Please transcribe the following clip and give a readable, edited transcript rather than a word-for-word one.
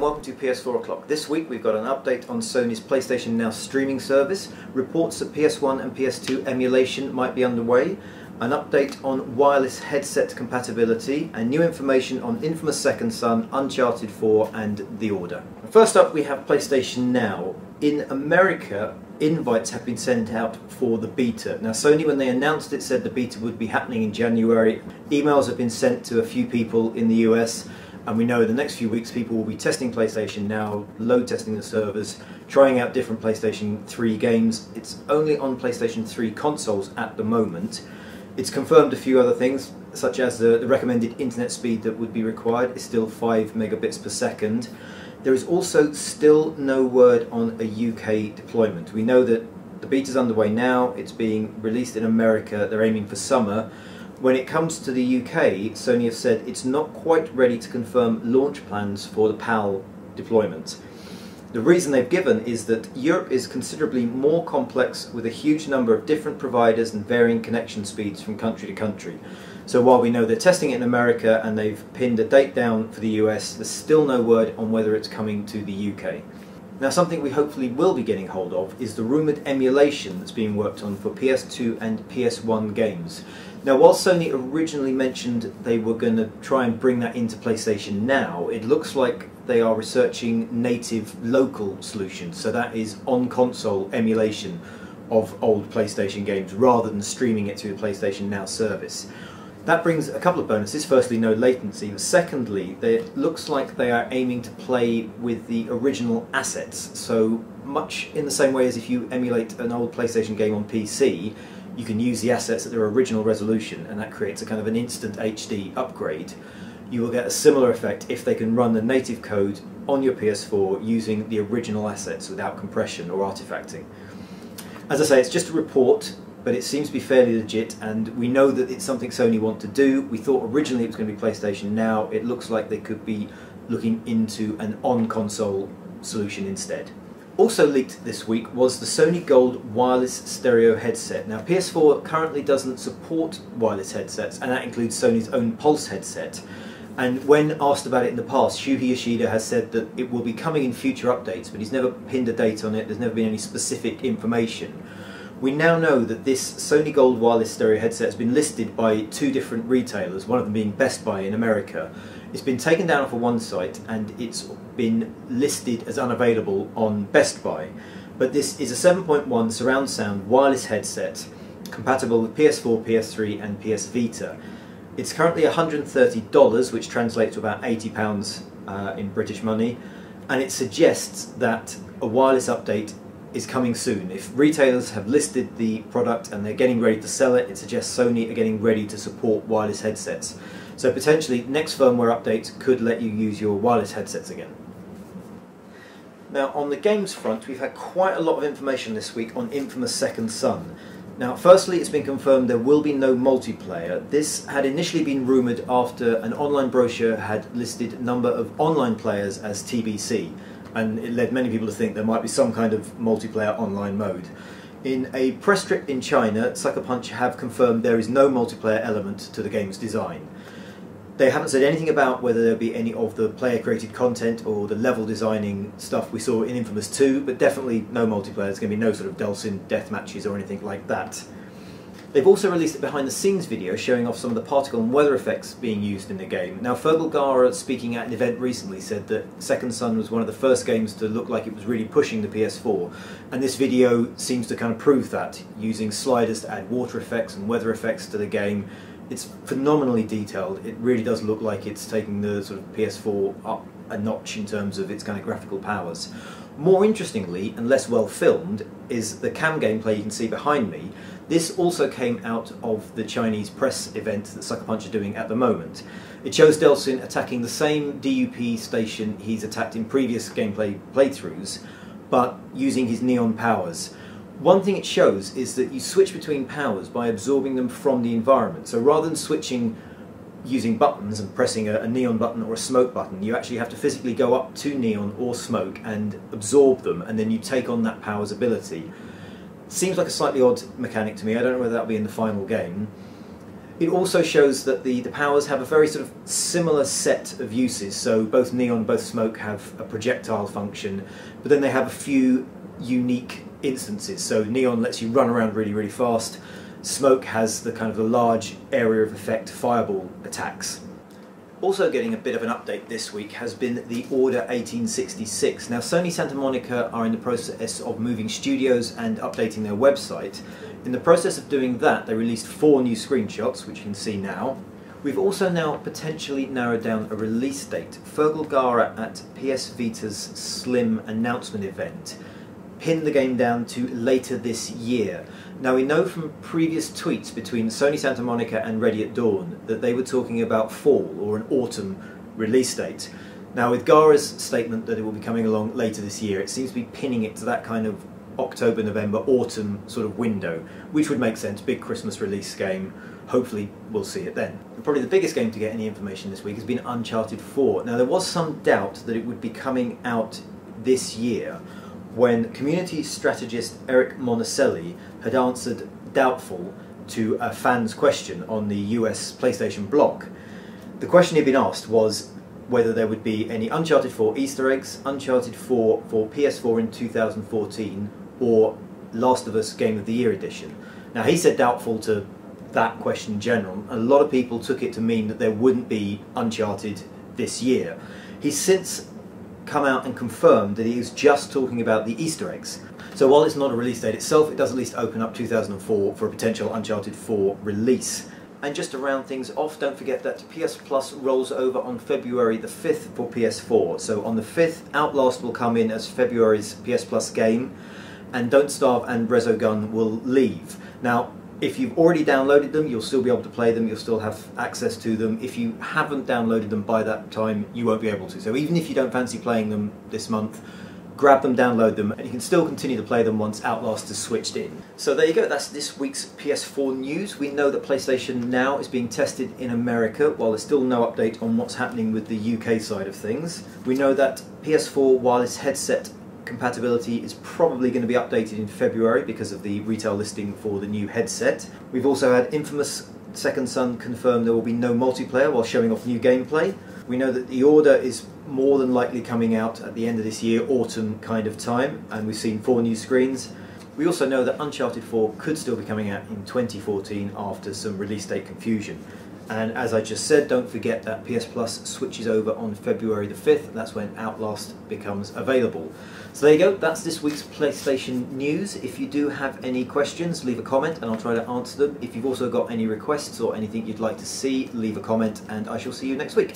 welcome to PS4 O'Clock. This week we've got an update on Sony's PlayStation Now streaming service, reports that PS1 and PS2 emulation might be underway, an update on wireless headset compatibility, and new information on inFamous Second Son, Uncharted 4 and The Order. First up we have PlayStation Now. In America, invites have been sent out for the beta. Now Sony, when they announced it, said the beta would be happening in January. Emails have been sent to a few people in the US, and we know in the next few weeks people will be testing PlayStation Now, load testing the servers, trying out different PlayStation 3 games. It's only on PlayStation 3 consoles at the moment. It's confirmed a few other things, such as the recommended internet speed that would be required is still 5 megabits per second. There is also still no word on a UK deployment. We know that the beta's underway now, it's being released in America, they're aiming for summer. When it comes to the UK, Sony have said it's not quite ready to confirm launch plans for the PAL deployment. The reason they've given is that Europe is considerably more complex with a huge number of different providers and varying connection speeds from country to country. So while we know they're testing it in America and they've pinned a date down for the US, there's still no word on whether it's coming to the UK. Now something we hopefully will be getting hold of is the rumoured emulation that's being worked on for PS2 and PS1 games. Now while Sony originally mentioned they were going to try and bring that into PlayStation Now, it looks like they are researching native local solutions, so that is on-console emulation of old PlayStation games rather than streaming it through the PlayStation Now service. That brings a couple of bonuses. Firstly, no latency, but secondly, it looks like they are aiming to play with the original assets. So much in the same way as if you emulate an old PlayStation game on PC, you can use the assets at their original resolution, and that creates a kind of an instant HD upgrade. You will get a similar effect if they can run the native code on your PS4 using the original assets without compression or artifacting. As I say, it's just a report, but it seems to be fairly legit, and we know that it's something Sony want to do. We thought originally it was going to be PlayStation Now. It looks like they could be looking into an on-console solution instead. Also leaked this week was the Sony Gold wireless stereo headset. Now PS4 currently doesn't support wireless headsets, and that includes Sony's own Pulse headset. And when asked about it in the past, Shuhei Yoshida has said that it will be coming in future updates, but he's never pinned a date on it, there's never been any specific information. We now know that this Sony Gold wireless stereo headset has been listed by 2 different retailers, one of them being Best Buy in America. It's been taken down off of one site and it's been listed as unavailable on Best Buy. But this is a 7.1 surround sound wireless headset compatible with PS4, PS3 and PS Vita. It's currently $130, which translates to about £80 in British money, and it suggests that a wireless update is coming soon. If retailers have listed the product and they're getting ready to sell it, it suggests Sony are getting ready to support wireless headsets. So potentially next firmware updates could let you use your wireless headsets again. Now on the games front, we've had quite a lot of information this week on inFamous Second Son. Now firstly, it's been confirmed there will be no multiplayer. This had initially been rumoured after an online brochure had listed number of online players as TBC, and it led many people to think there might be some kind of multiplayer online mode. In a press trip in China, Sucker Punch have confirmed there is no multiplayer element to the game's design. They haven't said anything about whether there'll be any of the player-created content or the level designing stuff we saw in inFamous 2, but definitely no multiplayer. There's going to be no sort of Delsin death matches or anything like that. They've also released a behind-the-scenes video showing off some of the particle and weather effects being used in the game. Now, Fergal Gara, speaking at an event recently, said that Second Son was one of the first games to look like it was really pushing the PS4, and this video seems to kind of prove that, using sliders to add water effects and weather effects to the game. It's phenomenally detailed. It really does look like it's taking the sort of PS4 up a notch in terms of its kind of graphical powers. More interestingly, and less well filmed, is the cam gameplay you can see behind me. This also came out of the Chinese press event that Sucker Punch are doing at the moment. It shows Delsin attacking the same DUP station he's attacked in previous gameplay playthroughs, but using his neon powers. One thing it shows is that you switch between powers by absorbing them from the environment. So rather than switching using buttons and pressing a neon button or a smoke button, you actually have to physically go up to neon or smoke and absorb them, and then you take on that power's ability. Seems like a slightly odd mechanic to me. I don't know whether that'll be in the final game. It also shows that the powers have a very sort of similar set of uses. So both Neon, both Smoke have a projectile function, but then they have a few unique instances. So Neon lets you run around really, really fast. Smoke has the kind of the large area of effect fireball attacks. Also getting a bit of an update this week has been the Order 1866. Now Sony Santa Monica are in the process of moving studios and updating their website. In the process of doing that, they released 4 new screenshots, which you can see now. We've also now potentially narrowed down a release date. Fergal Gara at PS Vita's Slim announcement event pinned the game down to later this year. Now we know from previous tweets between Sony Santa Monica and Ready at Dawn that they were talking about fall or an autumn release date. Now with Gara's statement that it will be coming along later this year, it seems to be pinning it to that kind of October, November, autumn sort of window, which would make sense. Big Christmas release game. Hopefully we'll see it then. And probably the biggest game to get any information this week has been Uncharted 4. Now there was some doubt that it would be coming out this year when community strategist Eric Monacelli had answered doubtful to a fan's question on the US PlayStation blog. The question he'd been asked was whether there would be any Uncharted 4 Easter eggs, Uncharted 4 for PS4 in 2014, or Last of Us Game of the Year edition. Now he said doubtful to that question in general. A lot of people took it to mean that there wouldn't be Uncharted this year. He's since come out and confirmed that he was just talking about the Easter eggs. So while it's not a release date itself, it does at least open up 2004 for a potential Uncharted 4 release. And just to round things off, don't forget that PS Plus rolls over on February the 5th for PS4. So on the 5th, Outlast will come in as February's PS Plus game, and Don't Starve and Resogun will leave. Now, if you've already downloaded them, you'll still be able to play them, you'll still have access to them. If you haven't downloaded them by that time, you won't be able to. So even if you don't fancy playing them this month, grab them, download them, and you can still continue to play them once Outlast is switched in. So there you go, that's this week's PS4 news. We know that PlayStation Now is being tested in America, while there's still no update on what's happening with the UK side of things. We know that PS4 wireless headset compatibility is probably going to be updated in February because of the retail listing for the new headset. We've also had inFamous Second Son confirm there will be no multiplayer while showing off new gameplay. We know that The Order is more than likely coming out at the end of this year, autumn kind of time, and we've seen 4 new screens. We also know that Uncharted 4 could still be coming out in 2014 after some release date confusion. And as I just said, don't forget that PS Plus switches over on February the 5th. That's when Outlast becomes available. So there you go, that's this week's PlayStation news. If you do have any questions, leave a comment and I'll try to answer them. If you've also got any requests or anything you'd like to see, leave a comment and I shall see you next week.